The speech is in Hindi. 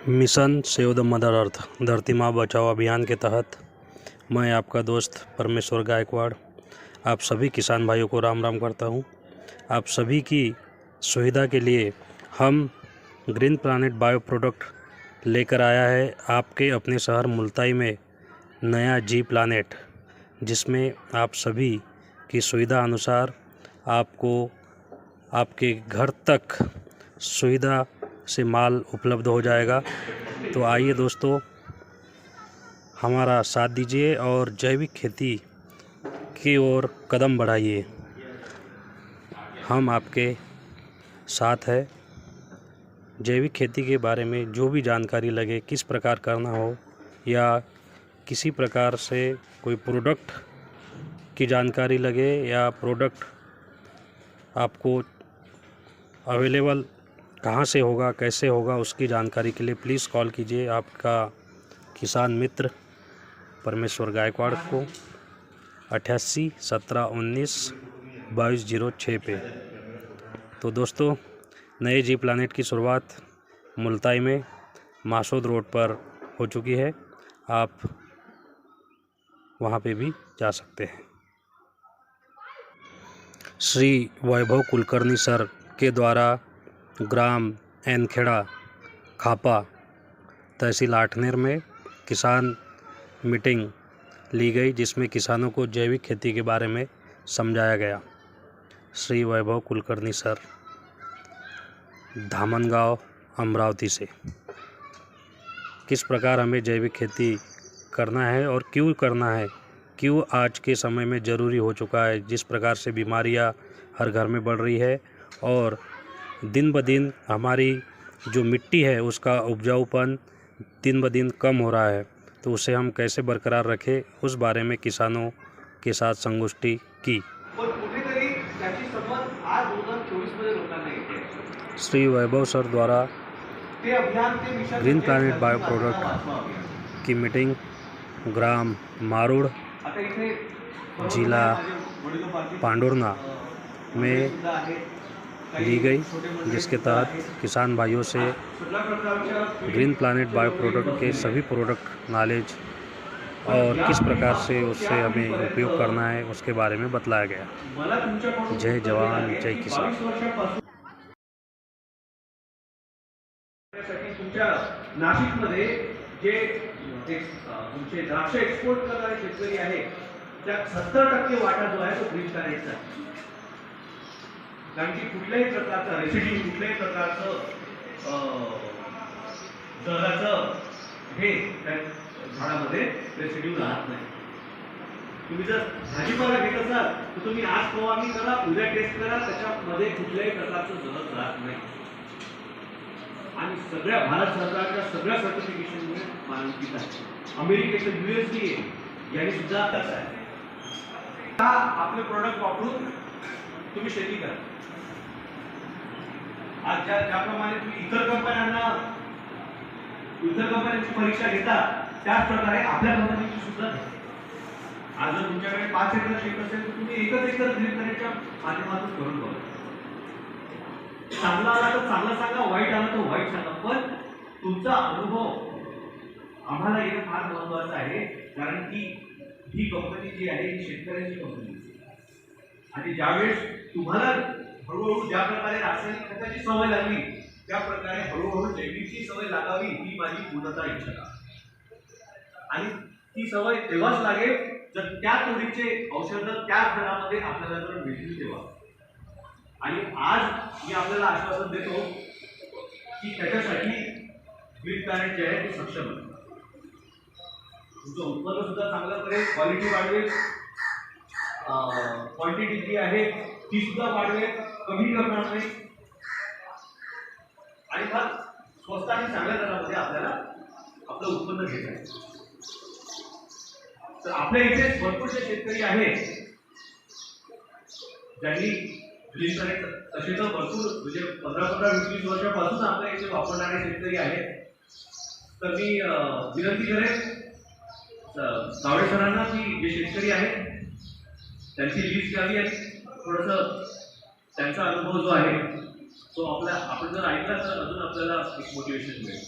Mission save the mother earth धरती माँ बचाओ अभियान के तहत मैं आपका दोस्त परमेश्वर गायकवाड़ आप सभी किसान भाइयों को राम राम करता हूँ। आप सभी की सुविधा के लिए हम ग्रीन प्लानेट बायो प्रोडक्ट लेकर आया है आपके अपने शहर मुल्ताई में नया जी प्लानेट, जिसमें आप सभी की सुविधा अनुसार आपको आपके घर तक सुविधा से माल उपलब्ध हो जाएगा। तो आइए दोस्तों, हमारा साथ दीजिए और जैविक खेती की ओर कदम बढ़ाइए। हम आपके साथ हैं। जैविक खेती के बारे में जो भी जानकारी लगे, किस प्रकार करना हो या किसी प्रकार से कोई प्रोडक्ट की जानकारी लगे या प्रोडक्ट आपको अवेलेबल कहाँ से होगा, कैसे होगा, उसकी जानकारी के लिए प्लीज़ कॉल कीजिए आपका किसान मित्र परमेश्वर गायकवाड़ को 88-17-19-2206 पे। तो दोस्तों, नए जी प्लानेट की शुरुआत मुल्ताई में मासूद रोड पर हो चुकी है। आप वहाँ पे भी जा सकते हैं। श्री वैभव कुलकर्णी सर के द्वारा ग्राम एनखेड़ा खापा तहसील आठनेर में किसान मीटिंग ली गई, जिसमें किसानों को जैविक खेती के बारे में समझाया गया। श्री वैभव कुलकर्णी सर, धामनगांव, अमरावती से। किस प्रकार हमें जैविक खेती करना है और क्यों करना है, क्यों आज के समय में ज़रूरी हो चुका है, जिस प्रकार से बीमारियां हर घर में बढ़ रही है और दिन ब दिन हमारी जो मिट्टी है उसका उपजाऊपन दिन ब दिन कम हो रहा है, तो उसे हम कैसे बरकरार रखें, उस बारे में किसानों के साथ संगोष्ठी की। श्री वैभव सर द्वारा ग्रीन प्लानेट बायो प्रोडक्ट की मीटिंग ग्राम मारूड़, जिला पांडुरंगा में ली गई, जिसके तहत किसान भाइयों से ग्रीन प्लानेट बायो प्रोडक्ट के सभी प्रोडक्ट नॉलेज और किस प्रकार से उससे हमें उपयोग करना है उसके बारे में बतलाया गया। जय जवान जय किसान। नाशिकमध्ये जे तुमचे द्राक्ष एक्सपोर्ट करणारे शेतकरी आहेत, त्या 70% वाटा जो आहे तो ग्रीन प्लानेटचा आहे। कारण की कुठल्याही प्रकारचा रेसिड्यू, कुठल्याही प्रकारचं जळाचं हे त्या झाडामध्ये रेसिड्यू राहत नाही। तुम्ही जर भाजीपाला घेत असाल तर तुम्ही आज फवारणी करा, उद्या टेस्ट करा, त्याच्यामध्ये कुठल्याही प्रकारचं जळत राहत नाही। आणि सगळ्या भारत सरकारच्या सगळ्या सर्टिफिकेशनमुळे मान्यता आहे। अमेरिकेचं USDA यांनी सुद्धा तसं आहे। आपले प्रोडक्ट वापरून तुम्ही शेती करा। आज ज्याप्रमाणे तुम्ही इतर कंपन्यांची परीक्षा घेता, त्याच प्रकारे आपल्या कंपनीची सुद्धा घ्या। आज जर तुमच्याकडे 5 एकर शेत असेल तर तुम्ही एकच एकर ग्रीन प्लानेटच्या माध्यमातून करून बघा। चांगला आला तर चांगला सांगा, वाईट आला तर वाईट सांगा, पण तुमचा अनुभव आम्हाला येणं फार महत्त्वाचं आहे। कारण की ही कंपनी जी आहे ही शेतकऱ्यांची कंपनी आहे आणि ज्यावेळेस तुम्हाला हळूहळू ज्या प्रकारे रासायनिक खताची सवय लागली, त्या प्रकारे हळूहळू जैविकची सवय लागावी ही माझी पूर्णतः इच्छा आहे। आणि ती सवय तेव्हाच लागेल जर त्या तोडीचे औषधं त्याच दरामध्ये आपल्याला जर मिळतील तेव्हा। आणि आज मी आपल्याला आश्वासन देतो की त्याच्यासाठी ग्रीन प्लानेट जे आहे ते सक्षम आहे। तुमचं उत्पन्न सुद्धा चांगलं करेल, क्वालिटी वाढवेल, क्वांटिटी जी आहे ती सुद्धा वाढवेल, कमी करणार नाही आणि फार स्वस्त आणि चांगल्या दरामध्ये आपल्याला आपलं उत्पन्न घेता येईल। तर आपल्या इथे भरपूरसे शेतकरी आहेत ज्यांनी ग्रीन प्लानेट तसे तर भरपूर म्हणजे 15-20 वर्षापासून आपल्या इथे वापरणारे शेतकरी आहेत। तर मी विनंती करेन गावडे सरांना की जे शेतकरी आहेत त्यांची लिस्ट घ्यावी आणि थोडंसं त्यांचा अनुभव जो आहे तो आपण जर ऐकला तर अजून आपल्याला एक मोटिवेशन मिळेल।